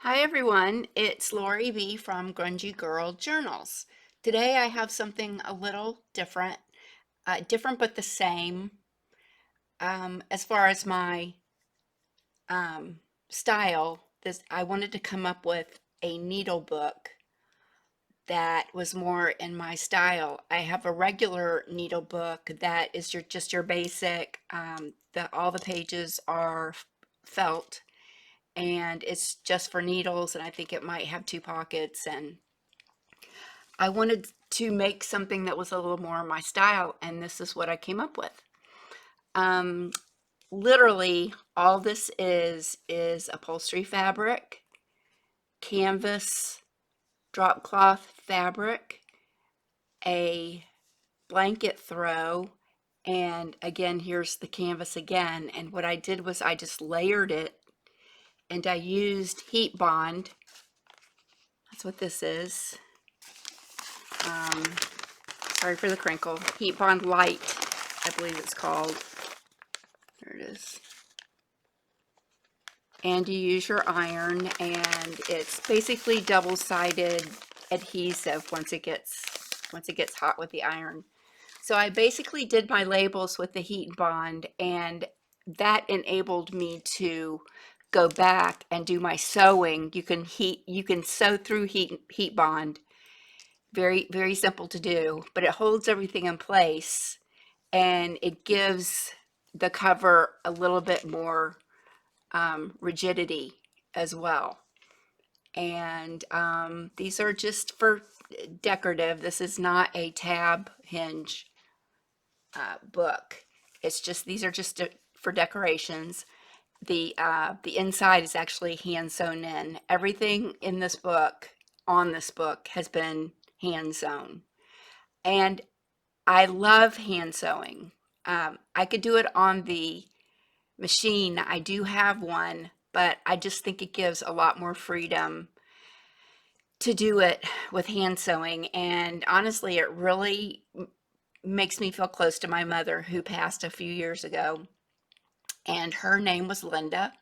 Hi everyone, it's Lori B from Grungy Girl Journals. Today I have something a little different, different but the same. As far as my um, style, I wanted to come up with a needle book that was more in my style. I have a regular needle book that is just your basic. All the pages are felt, and it's just for needles, and I think it might have two pockets. And I wanted to make something that was a little more my style, and this is what I came up with. Um, Literally, all this is upholstery fabric, canvas, drop cloth fabric, a blanket throw, and again, here's the canvas again. And what I did was I just layered it, and I used heat bond. That's what this is. Um, Sorry for the crinkle. Heat bond light, I believe it's called. There it is. And you use your iron, and it's basically double-sided adhesive once it gets hot with the iron. So I basically did my labels with the heat bond, and that enabled me to go back and do my sewing. You can sew through heat bond. Very, very simple to do, but it holds everything in place, and it gives the cover a little bit more rigidity as well. And these are just for decorative. This is not a tab hinge book. It's just, these are just for decorations. The inside is actually hand sewn in. Everything in this book, on this book, has been hand sewn. And I love hand sewing. I could do it on the machine. I do have one, but I just think it gives a lot more freedom to do it with hand sewing. And honestly, it really makes me feel close to my mother, who passed a few years ago. And her name was Linda.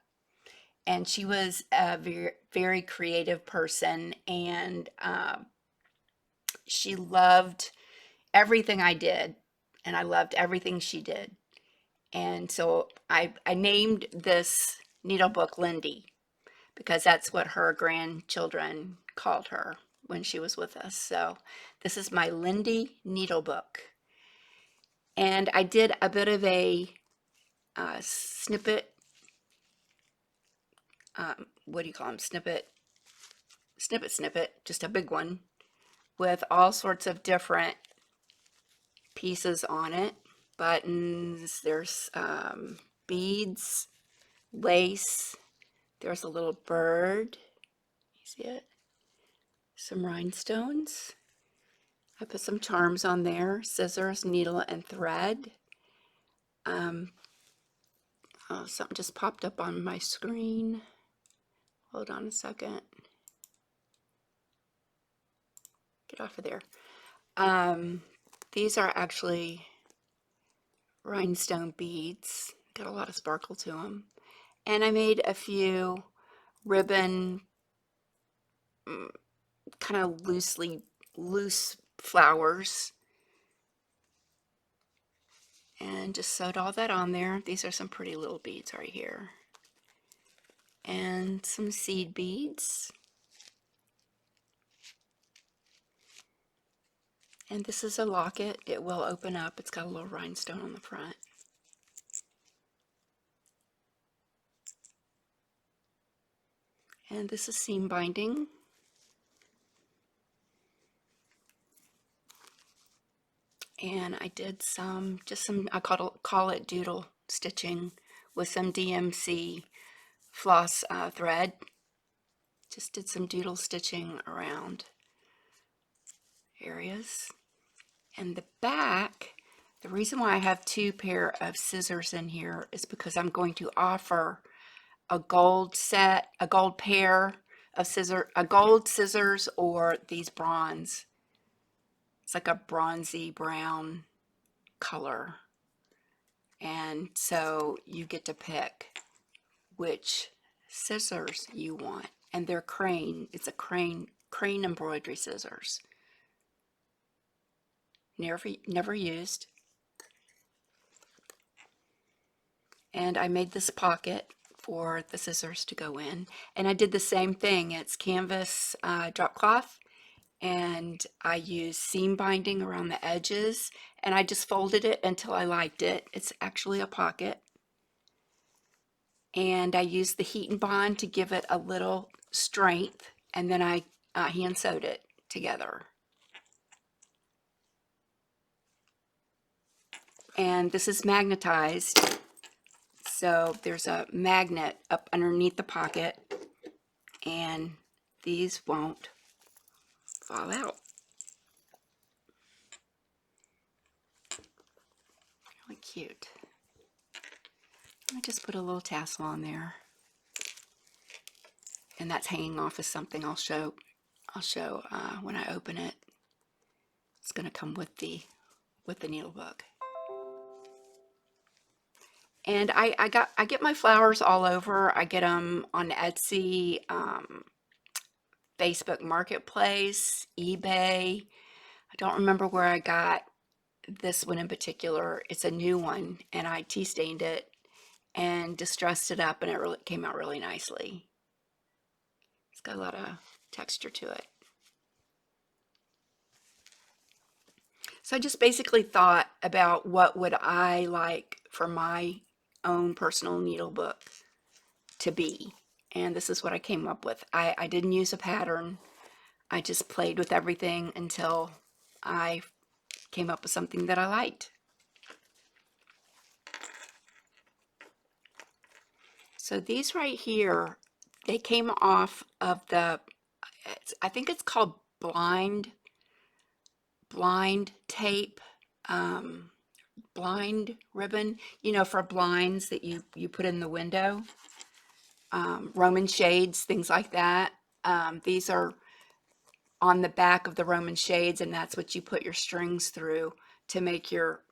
And she was a very, very creative person. And she loved everything I did. And I loved everything she did. And so I named this needle book Lindy, because that's what her grandchildren called her when she was with us. So this is my Lindy needle book. And I did a bit of a snippet, what do you call them? Snippet, just a big one with all sorts of different pieces on it. Buttons, there's beads, lace, there's a little bird. You see it? Some rhinestones. I put some charms on there, scissors, needle, and thread. Oh, something just popped up on my screen. Hold on a second. Get off of there. Um, these are actually rhinestone beads. Got a lot of sparkle to them. And I made a few ribbon, kind of loose flowers, and just sewed all that on there. These are some pretty little beads right here. And some seed beads. And this is a locket. It will open up. It's got a little rhinestone on the front. And this is seam binding. And I did I call it doodle stitching with some DMC floss thread. Just did some doodle stitching around areas. And the back, the reason why I have two pair of scissors in here is because I'm going to offer a gold pair of gold scissors, or these bronze. It's like a bronzy brown color. And so you get to pick which scissors you want. And they're crane. It's a crane embroidery scissors. Never used. And I made this pocket for the scissors to go in. And I did the same thing. It's canvas drop cloth, and I used seam binding around the edges, and I just folded it until I liked it. It's actually a pocket. And I used the heat and bond to give it a little strength, and then I hand sewed it together. And this is magnetized, so there's a magnet up underneath the pocket, and these won't fall out. Really cute. I just put a little tassel on there, and that's hanging off of something I'll show when I open it. It's going to come with the needle book. And I get my flowers all over. I get them on Etsy, Facebook Marketplace, eBay. I don't remember where I got this one in particular. It's a new one, and I tea stained it and distressed it up, and it really came out really nicely. It's got a lot of texture to it. So I just basically thought about what would I like for my own personal needle book to be, and this is what I came up with. I didn't use a pattern. I just played with everything until I came up with something that I liked. So these right here, they came off of the, I think it's called blind tape, blind ribbon, for blinds that you put in the window, Roman shades, things like that. These are on the back of the Roman shades, and that's what you put your strings through to make your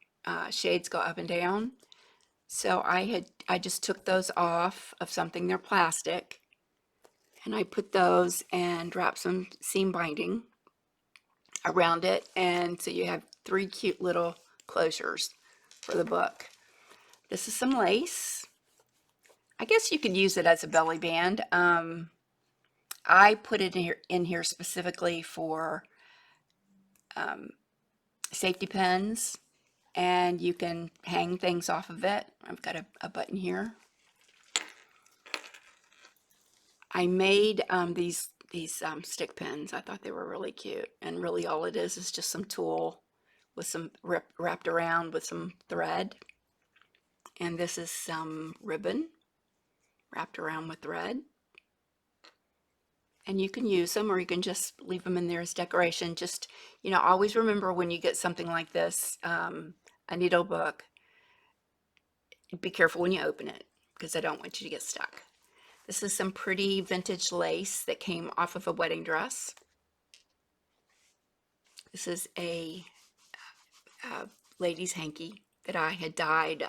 shades go up and down. So I just took those off of something, they're plastic, and I put those and wrapped some seam binding around it, and so you have 3 cute little closures for the book. This is some lace. I guess you could use it as a belly band. I put it in here specifically for safety pins, and you can hang things off of it. I've got a button here. I made these stick pins. I thought they were really cute, and really all it is just some tulle with some wrapped around with some thread, and this is some ribbon wrapped around with thread. And you can use them, or you can just leave them in there as decoration. Just, always remember when you get something like this, a needle book, be careful when you open it, because I don't want you to get stuck. This is some pretty vintage lace that came off of a wedding dress. This is a lady's hanky that I had dyed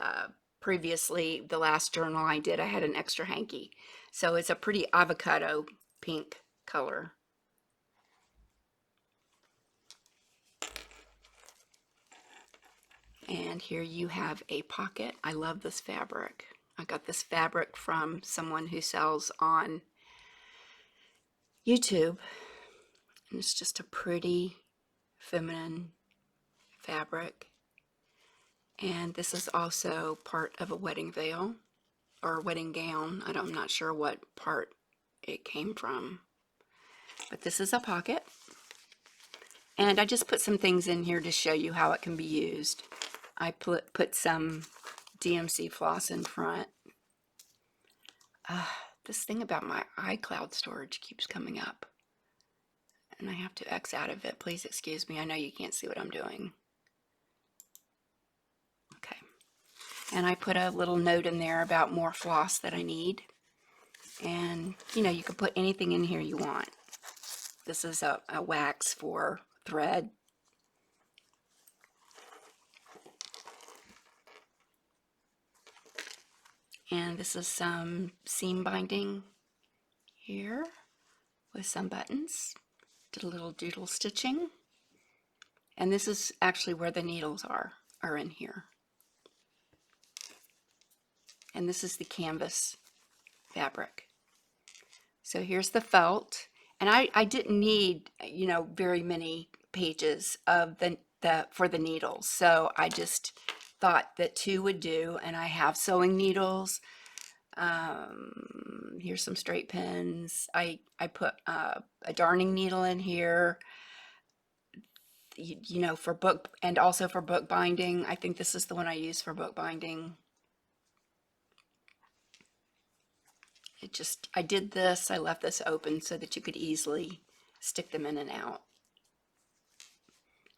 previously. The last journal I did, I had an extra hanky. So it's a pretty avocado pink color. And here you have a pocket. I love this fabric. I got this fabric from someone who sells on YouTube, and it's just a pretty feminine fabric. And this is also part of a wedding veil or a wedding gown. I'm not sure what part it came from, but this is a pocket. And I just put some things in here to show you how it can be used. I put some DMC floss in front. This thing about my iCloud storage keeps coming up, and I have to X out of it. Please excuse me. I know you can't see what I'm doing. Okay. And I put a little note in there about more floss that I need. And, you can put anything in here you want. This is a wax for thread. And this is some seam binding here with some buttons. Did a little doodle stitching. And this is actually where the needles are in here. And this is the canvas fabric. So here's the felt. And I didn't need, you know, very many pages of the for the needles. So I just thought that 2 would do. And I have sewing needles. Here's some straight pins. I put a darning needle in here, you know, for book, and also for book binding. I think this is the one I use for book binding. I did this, I left this open so that you could easily stick them in and out.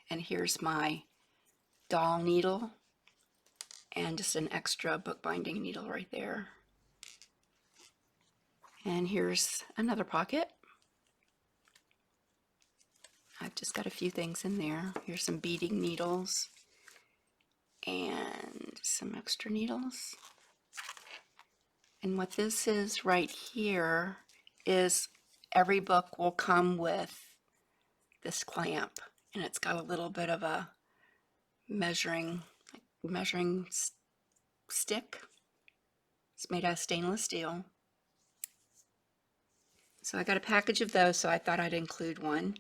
And here's my doll needle and just an extra bookbinding needle right there. And here's another pocket. I've just got a few things in there. Here's some beading needles and some extra needles. And what this is right here is every book will come with this clamp, and it's got a little bit of a measuring stick. It's made out of stainless steel. So I got a package of those, so I thought I'd include one.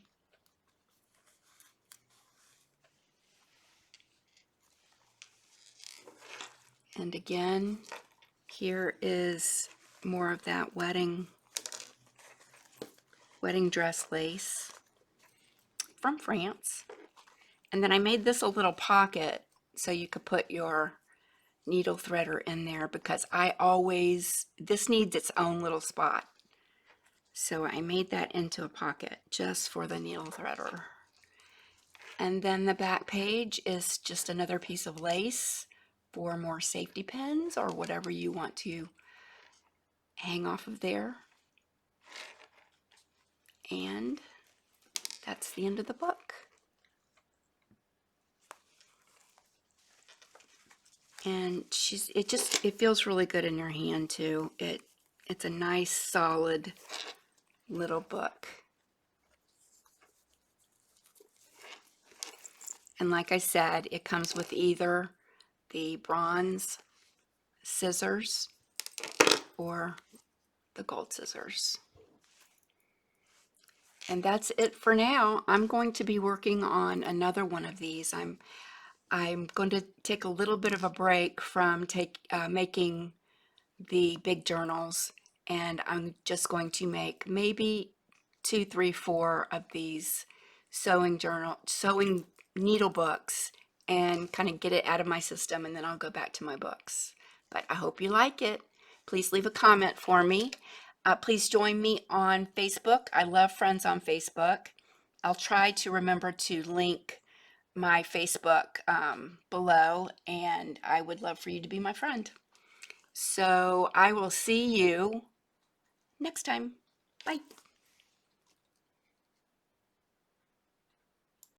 And again, here is more of that wedding dress lace from France. And then I made this a little pocket so you could put your needle threader in there, because this needs its own little spot. So I made that into a pocket just for the needle threader. And then the back page is just another piece of lace for more safety pins or whatever you want to hang off of there. And that's the end of the book. And it feels really good in your hand too. It's a nice solid little book. And like I said, it comes with either the bronze scissors or the gold scissors. And that's it for now. I'm going to be working on another one of these. I'm going to take a little bit of a break from making the big journals, and I'm just going to make maybe 2, 3, 4 of these sewing needle books and kind of get it out of my system, and then I'll go back to my books. But I hope you like it. Please leave a comment for me. Please join me on Facebook. I love friends on Facebook. I'll try to remember to link my Facebook below, and I would love for you to be my friend. So I will see you next time. Bye.